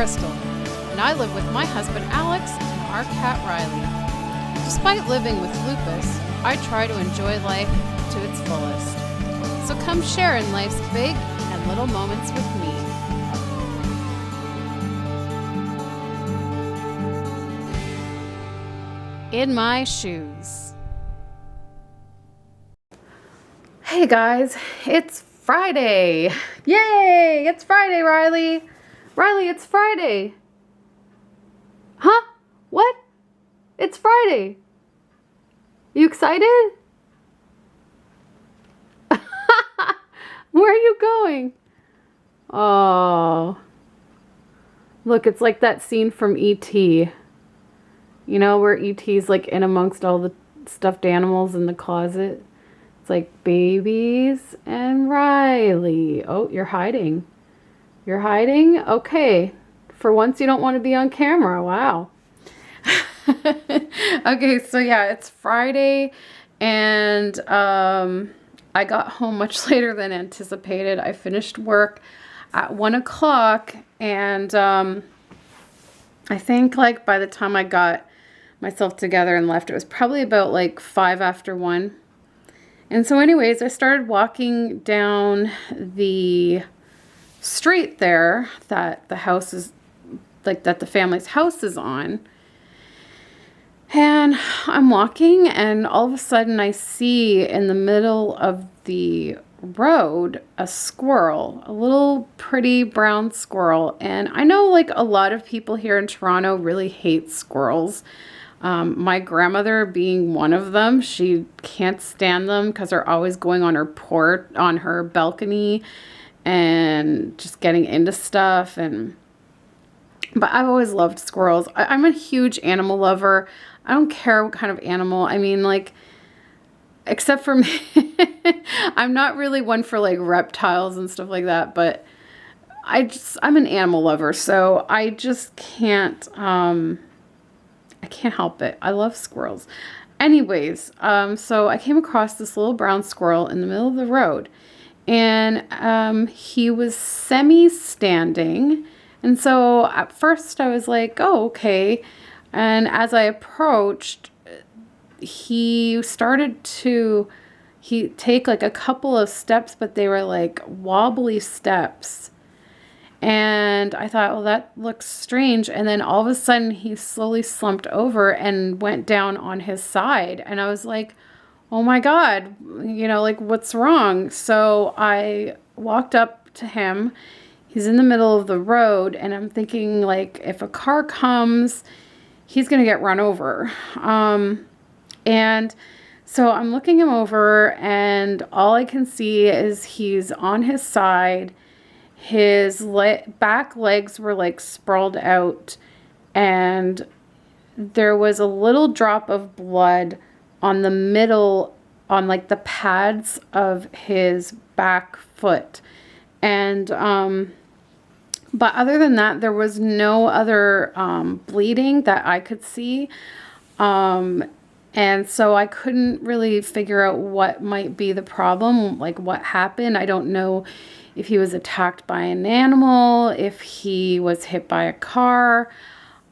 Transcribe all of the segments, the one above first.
Crystal, and I live with my husband Alex and our cat Riley. Despite living with lupus, I try to enjoy life to its fullest. So come share in life's big and little moments with me. In my shoes. Hey guys, it's Friday. Yay! It's Friday, Riley. Riley, it's Friday. Huh? What? It's Friday. You excited? Where are you going? Oh. Look, it's like that scene from E.T. You know, where E.T.'s like in amongst all the stuffed animals in the closet. It's like babies and Riley. Oh, you're hiding. You're hiding? Okay. For once you don't want to be on camera. Wow. Okay, so yeah, it's Friday and I got home much later than anticipated. I finished work at 1 o'clock and I think like by the time I got myself together and left, it was probably about like 5 after 1. And so anyways, I started walking down the street there that the house is like that the family's house is on. And I'm walking and all of a sudden I see in the middle of the road a squirrel, a little pretty brown squirrel. And I know like a lot of people here in Toronto really hate squirrels. My grandmother being one of them, she can't stand them because they're always going on her porch, on her balcony and just getting into stuff. But I've always loved squirrels. I'm a huge animal lover. I don't care what kind of animal. I mean, like, except for me, I'm not really one for like reptiles and stuff like that, but I'm an animal lover. So I just can't, I can't help it. I love squirrels. Anyways, so I came across this little brown squirrel in the middle of the road. And he was semi-standing. And so at first I was like, oh, okay. And as I approached, he started to take like a couple of steps, but they were like wobbly steps. And I thought, well, that looks strange. And then all of a sudden he slowly slumped over and went down on his side. And I was like, oh my God, you know, like what's wrong? So I walked up to him. He's in the middle of the road and I'm thinking like if a car comes, he's going to get run over. And so I'm looking him over and all I can see is he's on his side. His back legs were like sprawled out and there was a little drop of blood on the middle, on like the pads of his back foot. And, but other than that, there was no other, bleeding that I could see. And so I couldn't really figure out what might be the problem, like what happened. I don't know if he was attacked by an animal, if he was hit by a car,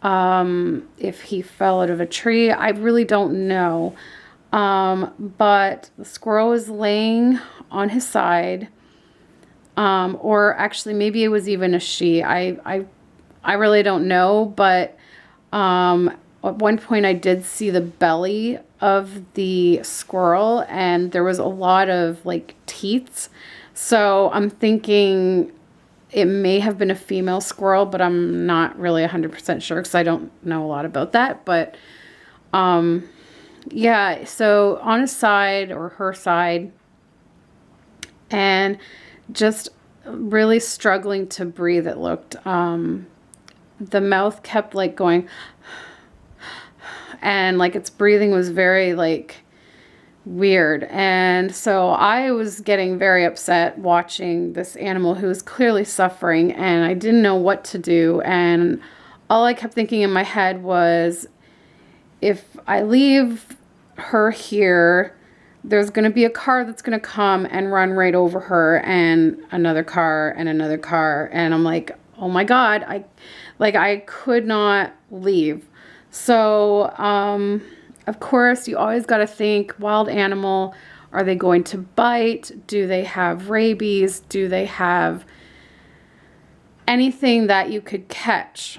if he fell out of a tree. I really don't know. But the squirrel was laying on his side, or actually maybe it was even a she. I really don't know, but, at one point I did see the belly of the squirrel and there was a lot of like teats. So I'm thinking it may have been a female squirrel, but I'm not really 100% sure because I don't know a lot about that. But, yeah, so on his side or her side and just really struggling to breathe, it looked. The mouth kept like going and like its breathing was very like weird. And so I was getting very upset watching this animal who was clearly suffering and I didn't know what to do. And all I kept thinking in my head was, if I leave her here, there's going to be a car that's going to come and run right over her and another car and another car. And I'm like, oh my God, I could not leave. So, of course, you always got to think wild animal. Are they going to bite? Do they have rabies? Do they have anything that you could catch?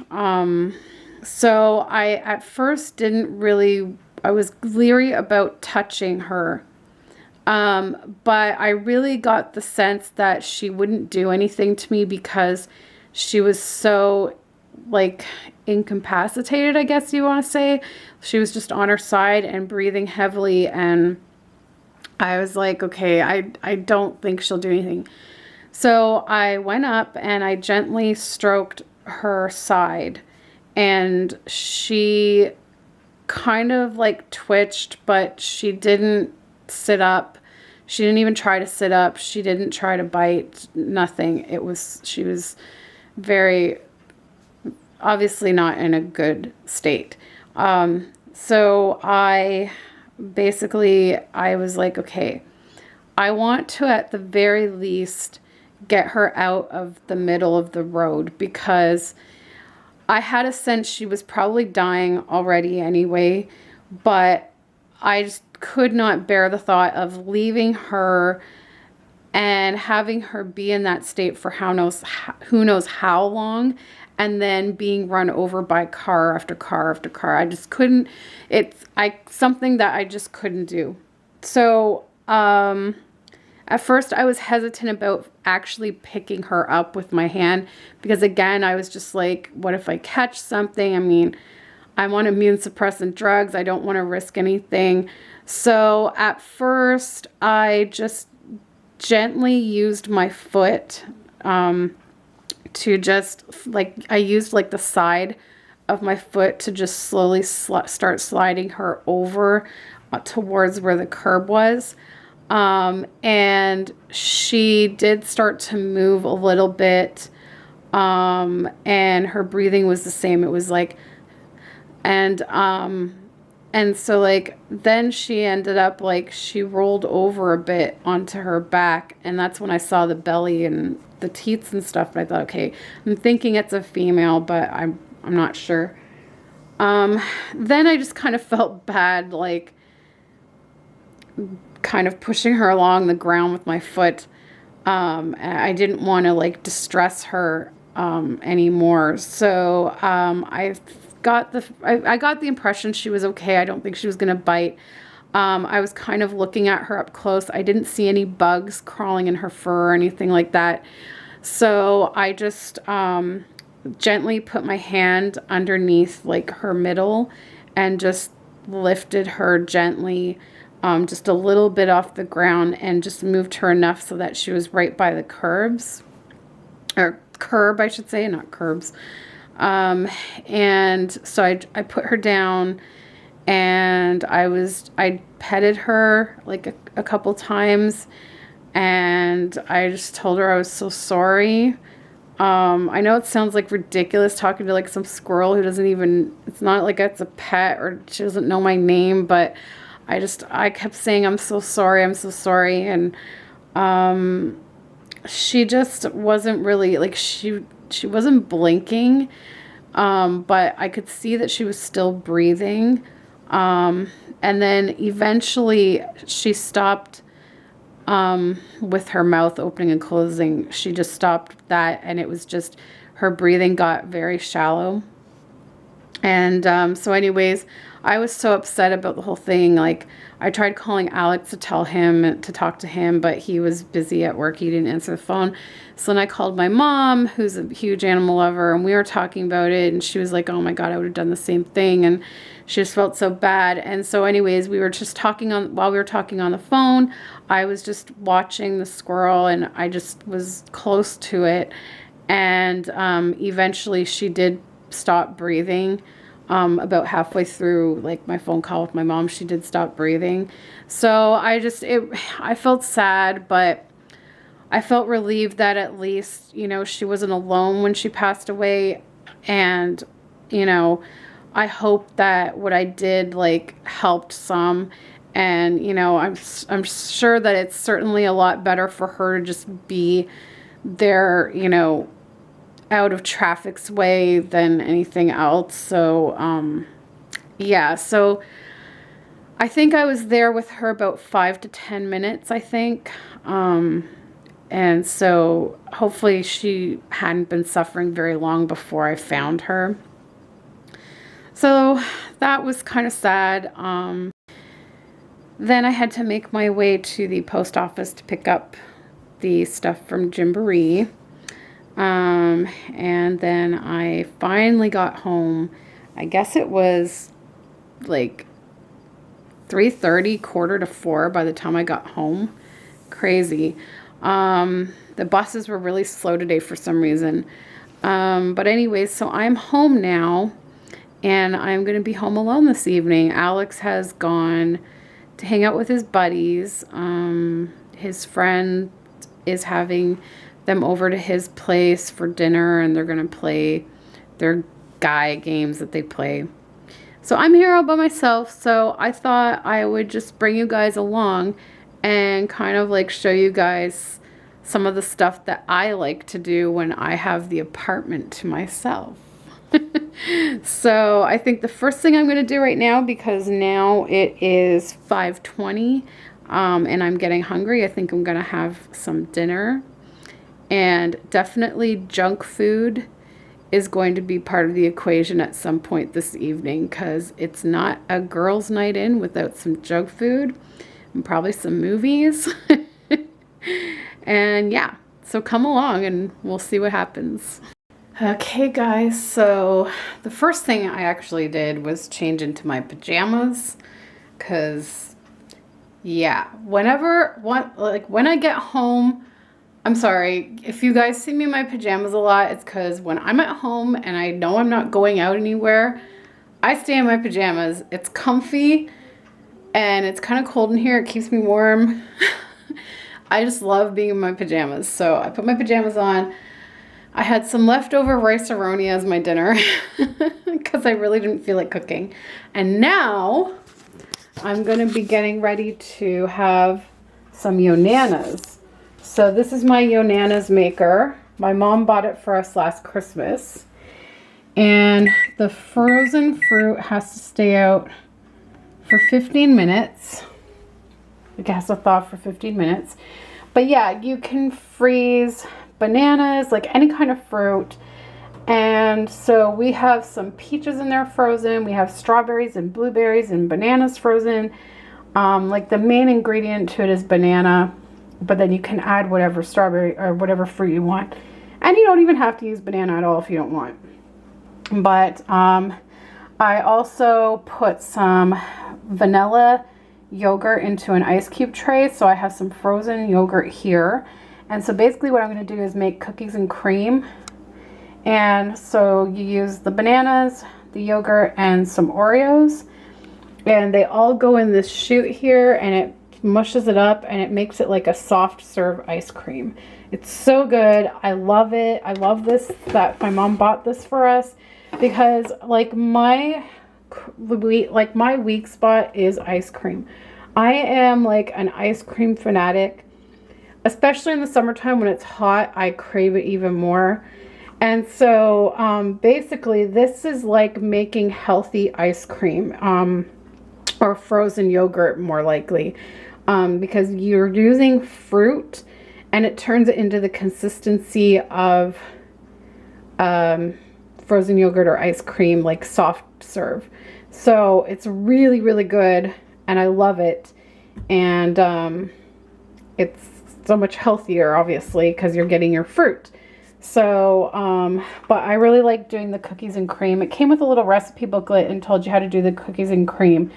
So I at first didn't really, I was leery about touching her. But I really got the sense that she wouldn't do anything to me because she was so like incapacitated, I guess you want to say. She was just on her side and breathing heavily, and I was like, okay, I don't think she'll do anything. So I went up and I gently stroked her side, and she kind of like twitched, but she didn't sit up. She didn't even try to sit up. She didn't try to bite, nothing. She was very, obviously not in a good state. So I was like, okay, I want to at the very least get her out of the middle of the road, because I had a sense she was probably dying already anyway, but I just could not bear the thought of leaving her and having her be in that state for who knows how long, and then being run over by car after car after car. I just couldn't. It's something that I just couldn't do. So at first I was hesitant about actually picking her up with my hand, because again, I was just like, what if I catch something? I mean, I'm on immune suppressant drugs. I don't want to risk anything. So at first I just gently used my foot to just I used like the side of my foot to just slowly start sliding her over towards where the curb was. And she did start to move a little bit, and her breathing was the same. It was like, and so like, then she ended up like, she rolled over a bit onto her back, and that's when I saw the belly and the teats and stuff. But I thought, okay, I'm thinking it's a female, but I'm not sure. Then I just kind of felt bad, like kind of pushing her along the ground with my foot. And I didn't want to like distress her anymore. So I got the impression she was okay. I don't think she was gonna bite. I was kind of looking at her up close. I didn't see any bugs crawling in her fur or anything like that. So I just gently put my hand underneath like her middle and just lifted her gently just a little bit off the ground, and just moved her enough so that she was right by the curbs, or curb, I should say, not curbs. And so I put her down, and I petted her like a couple times, and I just told her I was so sorry. I know it sounds like ridiculous talking to like some squirrel who doesn't even, it's not like it's a pet or she doesn't know my name, but I kept saying, I'm so sorry, I'm so sorry. And she just wasn't really, like, she wasn't blinking, but I could see that she was still breathing. And then eventually she stopped with her mouth opening and closing. She just stopped that, and it was just, her breathing got very shallow. And so anyways, I was so upset about the whole thing. Like, I tried calling Alex to tell him to talk to him, but he was busy at work. He didn't answer the phone. So then I called my mom, who's a huge animal lover, and we were talking about it, and she was like, oh my God, I would have done the same thing. And she just felt so bad. And so anyways, we were just talking while we were talking on the phone, I was just watching the squirrel, and I just was close to it. And eventually she did stop breathing. About halfway through like my phone call with my mom, she did stop breathing. So I felt sad, but I felt relieved that at least, you know, she wasn't alone when she passed away. And, you know, I hope that what I did like helped some. And, you know, I'm sure that it's certainly a lot better for her to just be there, you know, out of traffic's way than anything else. So, yeah, so I think I was there with her about 5 to 10 minutes, I think. And so hopefully she hadn't been suffering very long before I found her. So that was kind of sad. Then I had to make my way to the post office to pick up the stuff from Gymboree. And then I finally got home. I guess it was like 3:30, quarter to 4 by the time I got home. Crazy. The buses were really slow today for some reason. But anyways, so I'm home now, and I'm going to be home alone this evening. Alex has gone to hang out with his buddies. His friend is having them over to his place for dinner, and they're going to play their guy games that they play. So I'm here all by myself, so I thought I would just bring you guys along and kind of like show you guys some of the stuff that I like to do when I have the apartment to myself. So I think the first thing I'm going to do right now, because now it is 5:20 and I'm getting hungry, I think I'm going to have some dinner. And definitely junk food is going to be part of the equation at some point this evening, because it's not a girls' night in without some junk food and probably some movies. And yeah, so come along and we'll see what happens. Okay guys, so the first thing I actually did was change into my pajamas, because yeah, when I get home, I'm sorry, if you guys see me in my pajamas a lot, it's because when I'm at home and I know I'm not going out anywhere, I stay in my pajamas. It's comfy and it's kind of cold in here. It keeps me warm. I just love being in my pajamas. So I put my pajamas on. I had some leftover rice-a-roni as my dinner because I really didn't feel like cooking. And now I'm going to be getting ready to have some yonanas. So this is my yonanas maker. My mom bought it for us last Christmas. And the frozen fruit has to stay out for 15 minutes. It has to thaw for 15 minutes. But yeah, you can freeze bananas, like any kind of fruit. And so we have some peaches in there frozen. We have strawberries and blueberries and bananas frozen. Like the main ingredient to it is banana, but then you can add whatever strawberry or whatever fruit you want. And you don't even have to use banana at all if you don't want. But I also put some vanilla yogurt into an ice cube tray. So I have some frozen yogurt here. And so basically what I'm going to do is make cookies and cream. And so you use the bananas, the yogurt, and some Oreos. And they all go in this chute here, and it mushes it up, and it makes it like a soft serve ice cream. It's so good. I love it. I love this, that my mom bought this for us, because like my weak spot is ice cream. I am like an ice cream fanatic. Especially in the summertime when it's hot, I crave it even more. And so basically this is like making healthy ice cream, or frozen yogurt more likely, because you're using fruit and it turns it into the consistency of frozen yogurt or ice cream, like soft serve. So it's really, really good and I love it. And it's so much healthier, obviously, because you're getting your fruit. So, but I really like doing the cookies and cream. It came with a little recipe booklet and told you how to do the cookies and cream.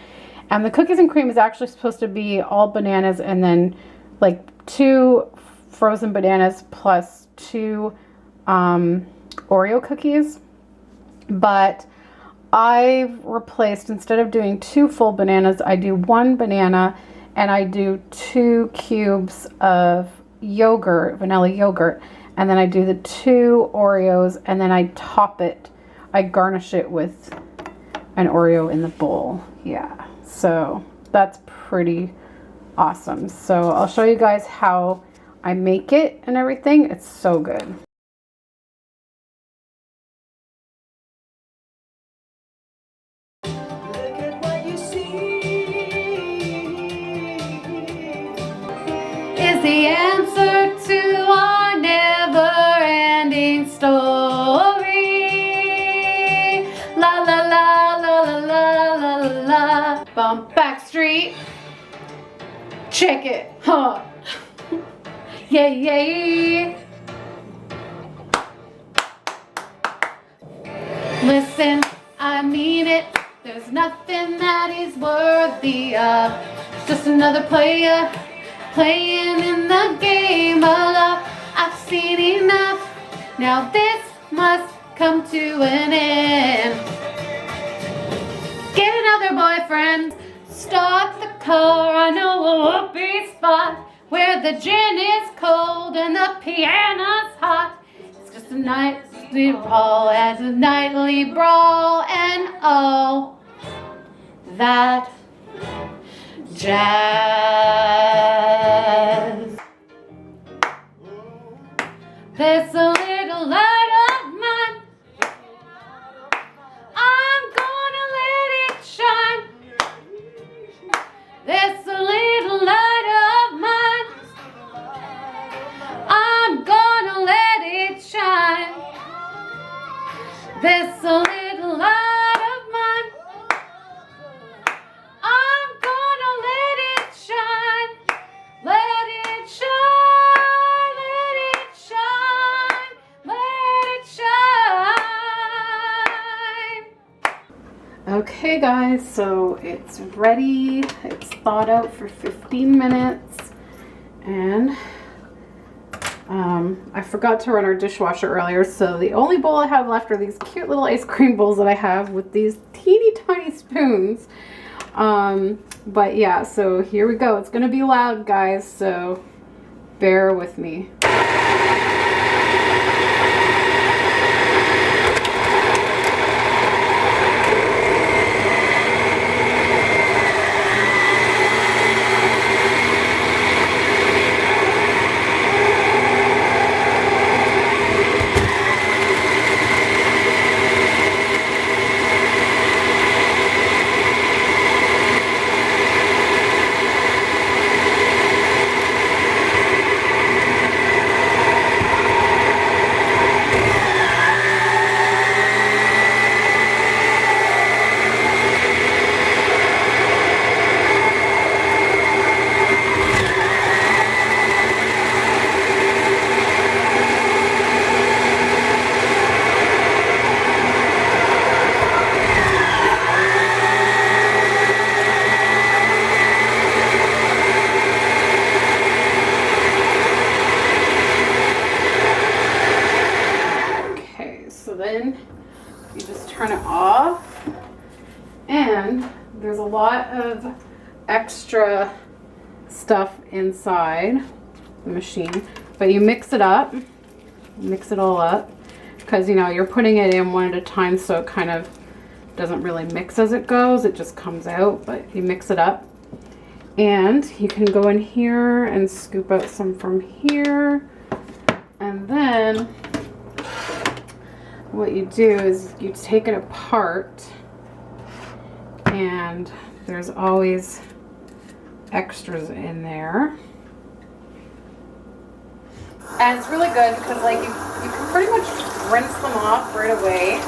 And the cookies and cream is actually supposed to be all bananas and then like 2 frozen bananas plus 2 Oreo cookies. But I've replaced, instead of doing 2 full bananas, I do 1 banana and I do 2 cubes of yogurt, vanilla yogurt, and then I do the 2 Oreos, and then I top it, I garnish it with an Oreo in the bowl. Yeah, so that's pretty awesome. So I'll show you guys how I make it and everything. It's so good. Check it, huh? Yeah, yeah. Listen, I mean it. There's nothing that is worthy of just another player playing in the game of love. I've seen enough. Now this must come to an end. Get another boyfriend. Start the car. I know a whoopee spot where the gin is cold and the piano's hot. It's just a nightly brawl as a nightly brawl and all that jazz. There's a little light of mine. I'm gonna let it shine. There's a little light of mine. I'm gonna let it shine. There's a little light of mine. I'm gonna let it shine. Let it shine. Let it shine. Let it shine. Okay guys, so it's ready. It's thawed out for 15 minutes. And I forgot to run our dishwasher earlier, so the only bowl I have left are these cute little ice cream bowls that I have with these teeny tiny spoons. But yeah, so here we go. It's gonna be loud, guys, so bear with me. Then you just turn it off, and there's a lot of extra stuff inside the machine, but you mix it up, mix it all up, because you know you're putting it in one at a time, so it kind of doesn't really mix as it goes, it just comes out, but you mix it up. And you can go in here and scoop out some from here, and then what you do is you take it apart, and there's always extras in there. And it's really good because like you can pretty much rinse them off right away,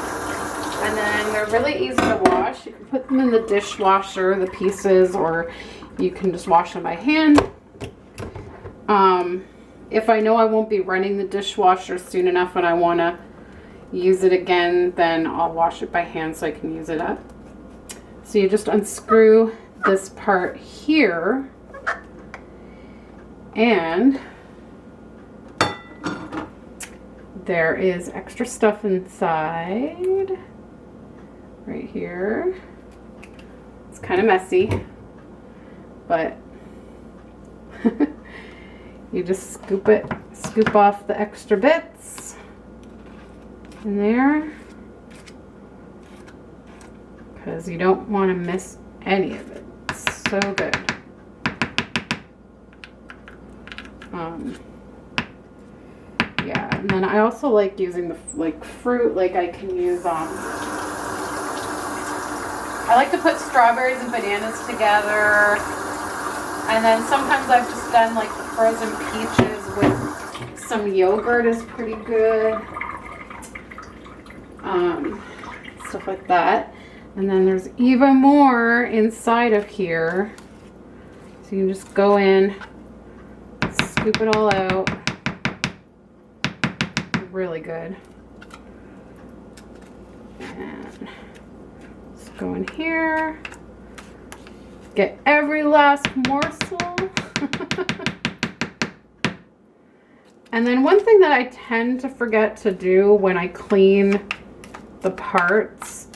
and then they're really easy to wash. You can put them in the dishwasher, the pieces, or you can just wash them by hand. If I know I won't be running the dishwasher soon enough and I want to use it again, then I'll wash it by hand so I can use it up. So you just unscrew this part here, and there is extra stuff inside right here. It's kind of messy, but you just scoop off the extra bits in there, because you don't want to miss any of it. It's so good. Yeah, and then I also like using the fruit. Like I can use I like to put strawberries and bananas together, and then sometimes I've just done like the frozen peaches with some yogurt is pretty good. Stuff like that. And then there's even more inside of here. So So you just go in, scoop it all out. Really good. And just go in here. Get every last morsel. And then one thing that I tend to forget to do when I clean the parts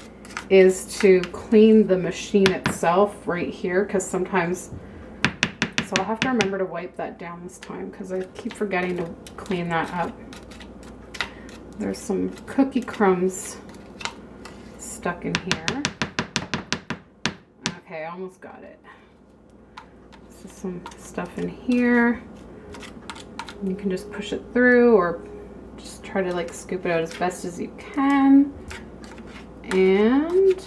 is to clean the machine itself right here, because sometimes, so I'll have to remember to wipe that down this time because I keep forgetting to clean that up. There's some cookie crumbs stuck in here. Okay, almost got it. So some stuff in here. You can just push it through or just try to like scoop it out as best as you can. And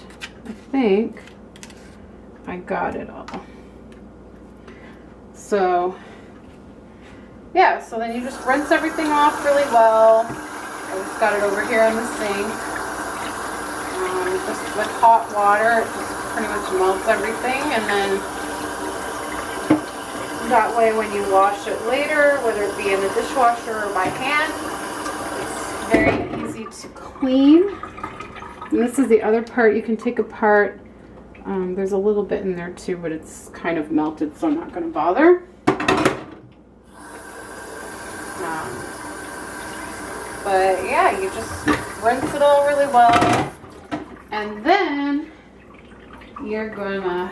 I think I got it all. So yeah, so then you just rinse everything off really well. I just got it over here in the sink. Just with hot water, it just pretty much melts everything, and then that way when you wash it later, whether it be in the dishwasher or by hand, it's very easy to clean. And this is the other part you can take apart. There's a little bit in there too, but it's kind of melted, so I'm not going to bother. But yeah, you just rinse it all really well. And then you're going to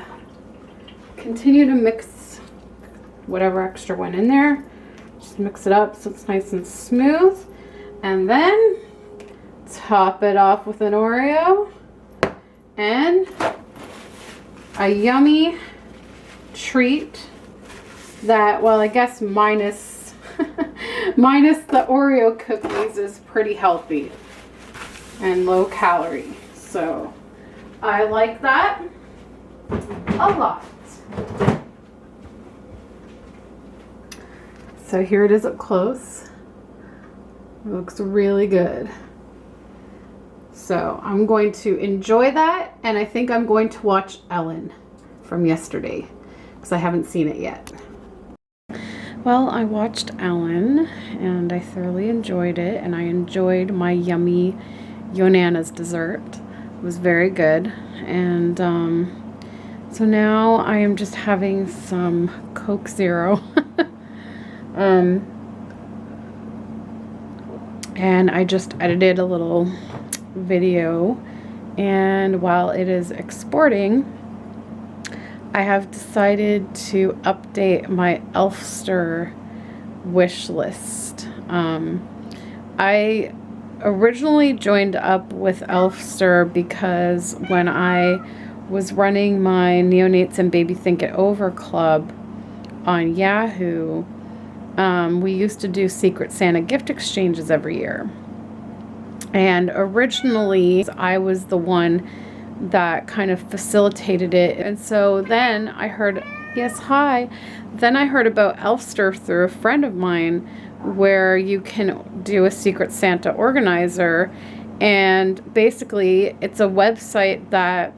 continue to mix whatever extra went in there. Just mix it up so it's nice and smooth. And then top it off with an Oreo and a yummy treat that, well, I guess minus minus the Oreo cookies, is pretty healthy and low calorie. So I like that a lot. So here it is up close. It looks really good. So I'm going to enjoy that, and I think I'm going to watch Ellen from yesterday because I haven't seen it yet. Well, I watched Ellen and I thoroughly enjoyed it, and I enjoyed my yummy Yonana's dessert. It was very good. And so now I am just having some Coke Zero. And I just edited a little video, and while it is exporting, I have decided to update my Elfster wish list. I originally joined up with Elfster because when I was running my Neonates and Baby Think It Over club on Yahoo, we used to do Secret Santa gift exchanges every year. And originally I was the one that kind of facilitated it. And so then I heard, yes, hi. Then I heard about Elfster through a friend of mine, where you can do a Secret Santa organizer. And basically it's a website that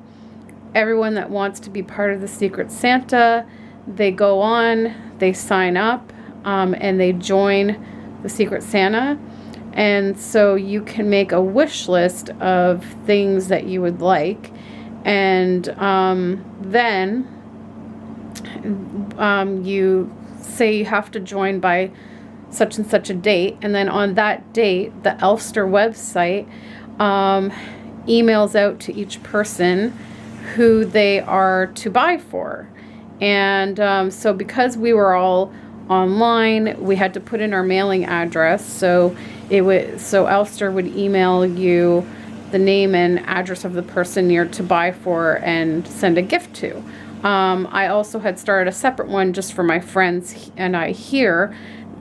everyone that wants to be part of the Secret Santa, they go on, they sign up, and they join the Secret Santa. And so you can make a wish list of things that you would like, and then you say you have to join by such and such a date, and then on that date the Elfster website emails out to each person who they are to buy for. And so because we were all online, we had to put in our mailing address, so Elfster would email you the name and address of the person you're to buy for and send a gift to. I also had started a separate one just for my friends and I here,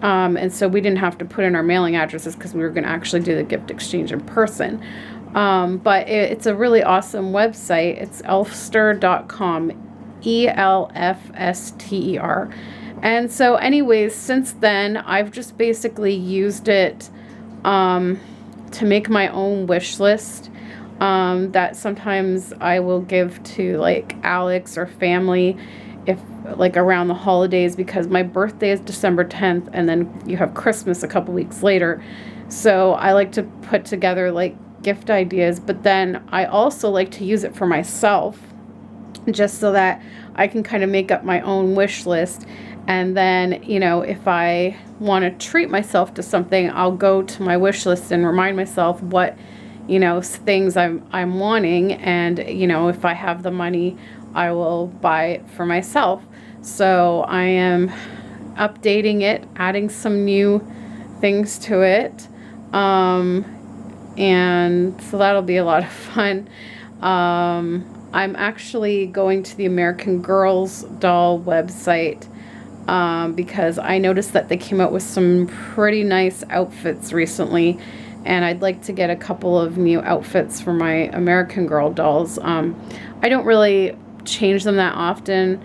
and so we didn't have to put in our mailing addresses because we were going to actually do the gift exchange in person. But it's a really awesome website. It's elfster.com, ELFSTER. And so anyways, since then, I've just basically used it to make my own wish list that sometimes I will give to like Alex or family. if like around the holidays, because my birthday is December 10th and then you have Christmas a couple weeks later. So I like to put together like gift ideas, but then I also like to use it for myself, just so that I can kind of make up my own wish list. And then, you know, if I want to treat myself to something, I'll go to my wish list and remind myself what, you know, things I'm wanting. And, you know, if I have the money, I will buy it for myself. So I am updating it, adding some new things to it. And so that'll be a lot of fun. I'm actually going to the American Girls doll website because I noticed that they came out with some pretty nice outfits recently, and I'd like to get a couple of new outfits for my American Girl dolls. I don't really change them that often.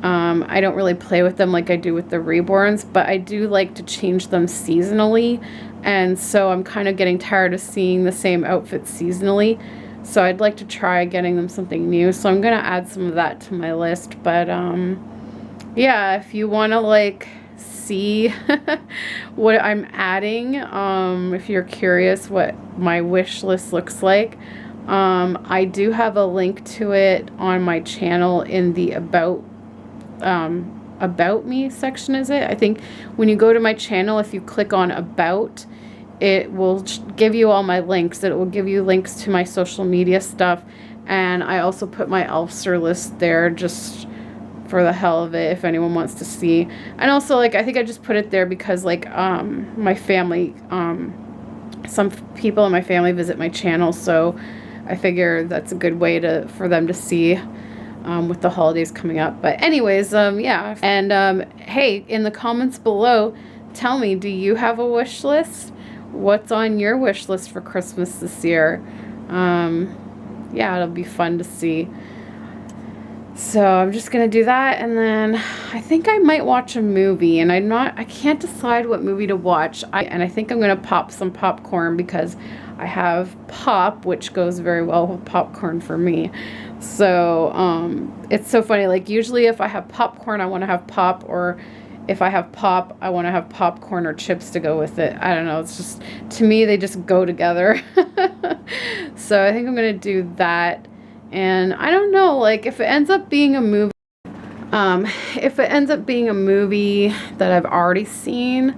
I don't really play with them like I do with the reborns, but I do like to change them seasonally, and so I'm kind of getting tired of seeing the same outfits seasonally. So I'd like to try getting them something new. So I'm going to add some of that to my list. But yeah, if you want to like see what I'm adding, if you're curious what my wish list looks like, I do have a link to it on my channel in the about me section, is it? I think when you go to my channel, if you click on about, it will give you all my links. It will give you links to my social media stuff. And I also put my Elfster list there just for the hell of it if anyone wants to see. And also, like, I think I just put it there because, like, my family, some people in my family visit my channel. So I figure that's a good way for them to see with the holidays coming up. But anyways, yeah. And hey, in the comments below, tell me, do you have a wish list? What's on your wish list for Christmas this year? Yeah, it'll be fun to see. So I'm just gonna do that, and then I think I might watch a movie, and I can't decide what movie to watch. And I think I'm gonna pop some popcorn because I have pop, which goes very well with popcorn for me. So it's so funny, like usually if I have popcorn, I want to have pop, or if I have pop, I want to have popcorn or chips to go with it. I don't know. It's just, to me, they just go together. So I think I'm going to do that. And I don't know, like if it ends up being a movie, that I've already seen,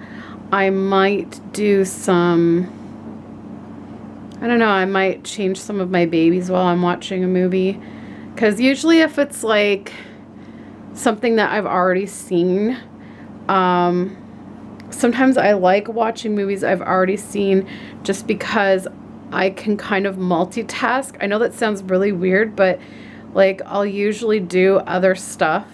I might do some, I don't know, I might change some of my babies while I'm watching a movie. Because usually if it's like something that I've already seen, sometimes I like watching movies I've already seen just because I can kind of multitask. I know that sounds really weird, but like I'll usually do other stuff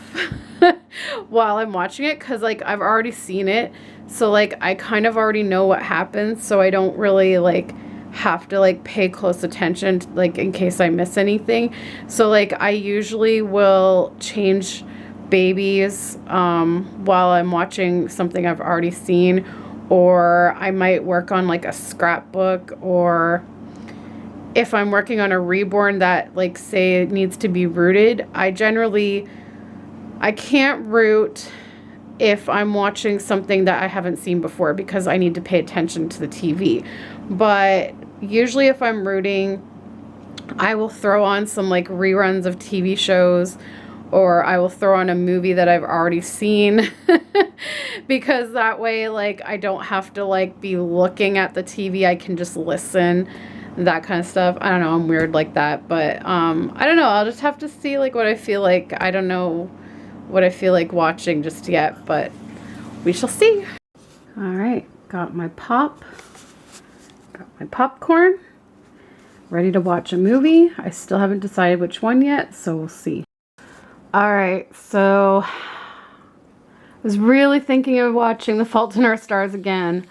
while I'm watching it because like I've already seen it. So like I kind of already know what happens, so I don't really like have to like pay close attention like in case I miss anything. So like I usually will change babies while I'm watching something I've already seen, or I might work on like a scrapbook, or if I'm working on a reborn that like say it needs to be rooted, I can't root if I'm watching something that I haven't seen before because I need to pay attention to the TV. But usually if I'm rooting, I will throw on some like reruns of TV shows, or I will throw on a movie that I've already seen because that way like I don't have to like be looking at the TV. I can just listen, that kind of stuff. I don't know, I'm weird like that, but I don't know, I'll just have to see like what I feel like. I don't know what I feel like watching just yet, but we shall see. All right, got my pop, got my popcorn, ready to watch a movie. I still haven't decided which one yet, so we'll see. All right, so I was really thinking of watching The Fault in Our Stars again,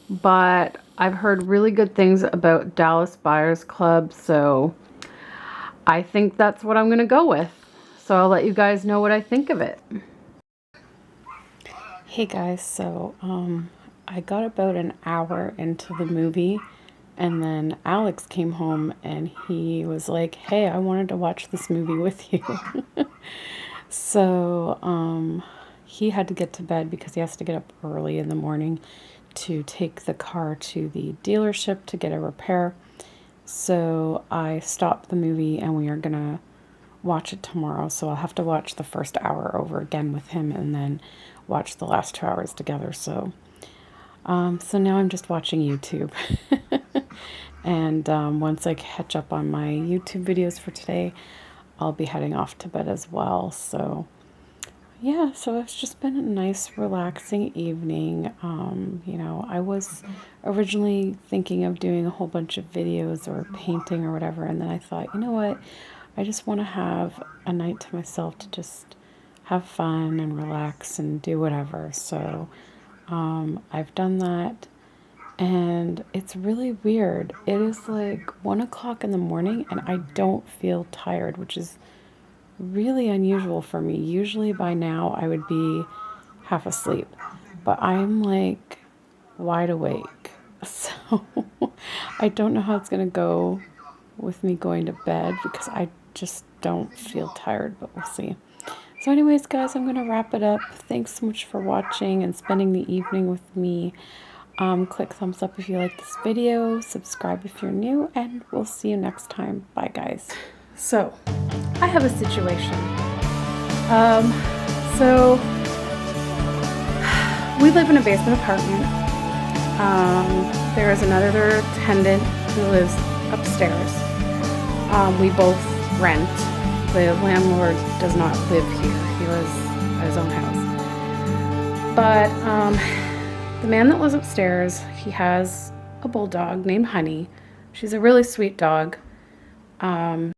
but I've heard really good things about Dallas Buyers Club, so I think that's what I'm gonna go with. So I'll let you guys know what I think of it. Hey guys, so I got about an hour into the movie, and then Alex came home and he was like, hey, I wanted to watch this movie with you. So he had to get to bed because he has to get up early in the morning to take the car to the dealership to get a repair. So I stopped the movie and we are gonna watch it tomorrow. So I'll have to watch the first hour over again with him and then watch the last 2 hours together. So so now I'm just watching YouTube. And once I catch up on my YouTube videos for today, I'll be heading off to bed as well. So yeah, so it's just been a nice, relaxing evening. You know, I was originally thinking of doing a whole bunch of videos or painting or whatever, and then I thought, you know what? I just want to have a night to myself to just have fun and relax and do whatever. So I've done that, and it's really weird. It is like 1 o'clock in the morning, and I don't feel tired, which is really unusual for me. Usually by now I would be half asleep, but I'm like wide awake. So I don't know how it's going to go with me going to bed because I just don't feel tired, but we'll see. So anyways, guys, I'm going to wrap it up. Thanks so much for watching and spending the evening with me. Click thumbs up if you like this video, subscribe if you're new, and we'll see you next time. Bye, guys. So, I have a situation. So we live in a basement apartment. There is another tenant who lives upstairs. We both rent. The landlord does not live here. He lives at his own house. But the man that lives upstairs, he has a bulldog named Honey. She's a really sweet dog.